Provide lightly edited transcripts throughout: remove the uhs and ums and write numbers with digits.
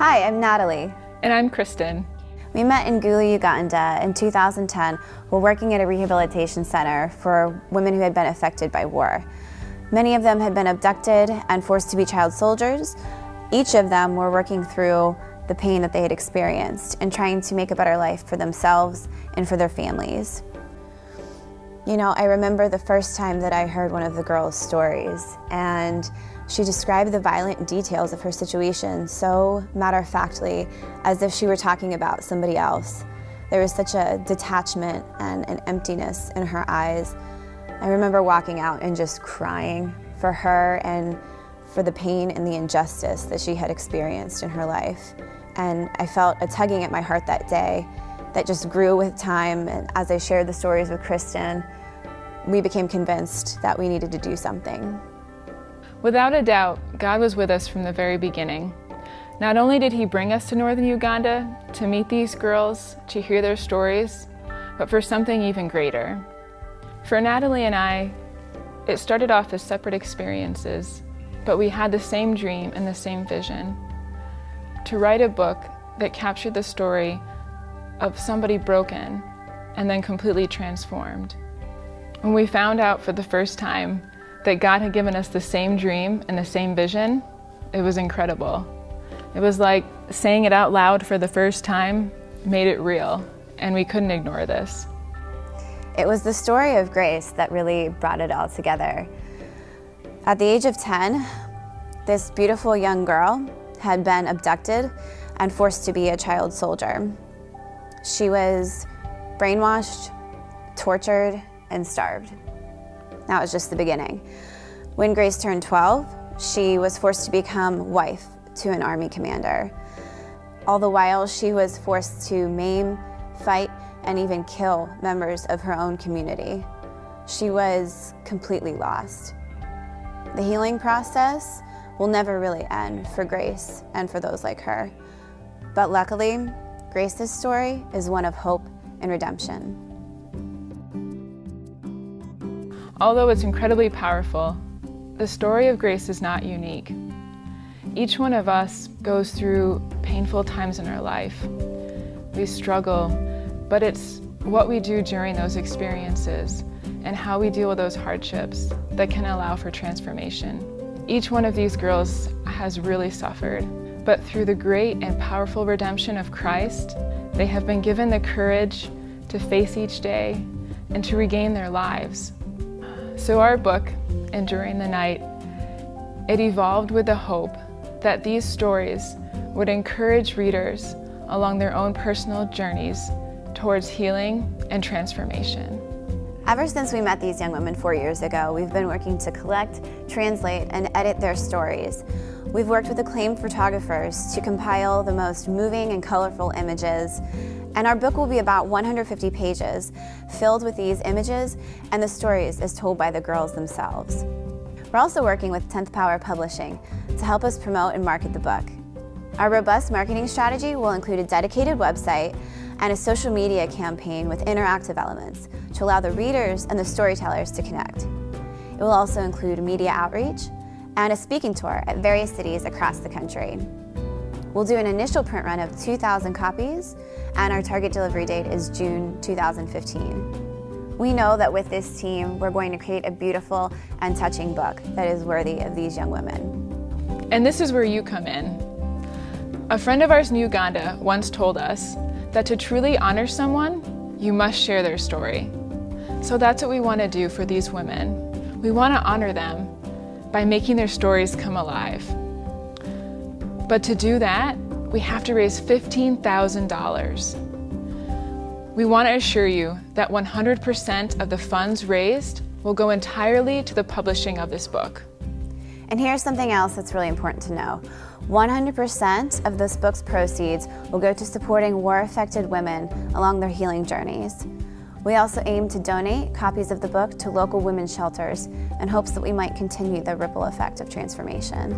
Hi, I'm Natalie. And I'm Kristen. We met in Gulu, Uganda in 2010 while working at a rehabilitation center for women who had been affected by war. Many of them had been abducted and forced to be child soldiers. Each of them were working through the pain that they had experienced and trying to make a better life for themselves and for their families. You know, I remember the first time that I heard one of the girls' stories, and she described the violent details of her situation so matter-of-factly, as if she were talking about somebody else. There was such a detachment and an emptiness in her eyes. I remember walking out and just crying for her and for the pain and the injustice that she had experienced in her life. And I felt a tugging at my heart that day that just grew with time. And as I shared the stories with Kristen, we became convinced that we needed to do something. Without a doubt, God was with us from the very beginning. Not only did He bring us to northern Uganda to meet these girls, to hear their stories, but for something even greater. For Natalie and I, it started off as separate experiences, but we had the same dream and the same vision: to write a book that captured the story of somebody broken and then completely transformed. When we found out for the first time that God had given us the same dream and the same vision, it was incredible. It was like saying it out loud for the first time made it real, and we couldn't ignore this. It was the story of grace that really brought it all together. At the age of 10, this beautiful young girl had been abducted and forced to be a child soldier. She was brainwashed, tortured, and starved. That was just the beginning. When Grace turned 12, she was forced to become wife to an army commander. All the while, she was forced to maim, fight, and even kill members of her own community. She was completely lost. The healing process will never really end for Grace and for those like her. But luckily, Grace's story is one of hope and redemption. Although it's incredibly powerful, the story of Grace is not unique. Each one of us goes through painful times in our life. We struggle, but it's what we do during those experiences and how we deal with those hardships that can allow for transformation. Each one of these girls has really suffered, but through the great and powerful redemption of Christ, they have been given the courage to face each day and to regain their lives. So our book, Enduring the Night, it evolved with the hope that these stories would encourage readers along their own personal journeys towards healing and transformation. Ever since we met these young women 4 years ago, we've been working to collect, translate, and edit their stories. We've worked with acclaimed photographers to compile the most moving and colorful images, and our book will be about 150 pages, filled with these images and the stories as told by the girls themselves. We're also working with 10th Power Publishing to help us promote and market the book. Our robust marketing strategy will include a dedicated website and a social media campaign with interactive elements to allow the readers and the storytellers to connect. It will also include media outreach and a speaking tour at various cities across the country. We'll do an initial print run of 2,000 copies, and our target delivery date is June 2015. We know that with this team, we're going to create a beautiful and touching book that is worthy of these young women. And this is where you come in. A friend of ours in Uganda once told us that to truly honor someone, you must share their story. So that's what we want to do for these women. We want to honor them by making their stories come alive. But to do that, we have to raise $15,000. We want to assure you that 100% of the funds raised will go entirely to the publishing of this book. And here's something else that's really important to know. 100% of this book's proceeds will go to supporting war-affected women along their healing journeys. We also aim to donate copies of the book to local women's shelters in hopes that we might continue the ripple effect of transformation.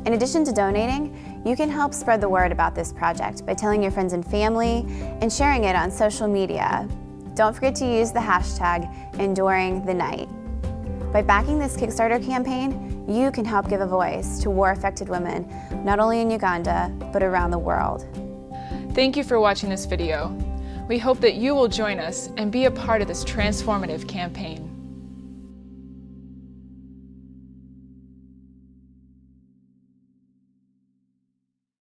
In addition to donating, you can help spread the word about this project by telling your friends and family and sharing it on social media. Don't forget to use the hashtag #EnduringTheNight. By backing this Kickstarter campaign, you can help give a voice to war-affected women, not only in Uganda, but around the world. Thank you for watching this video. We hope that you will join us and be a part of this transformative campaign.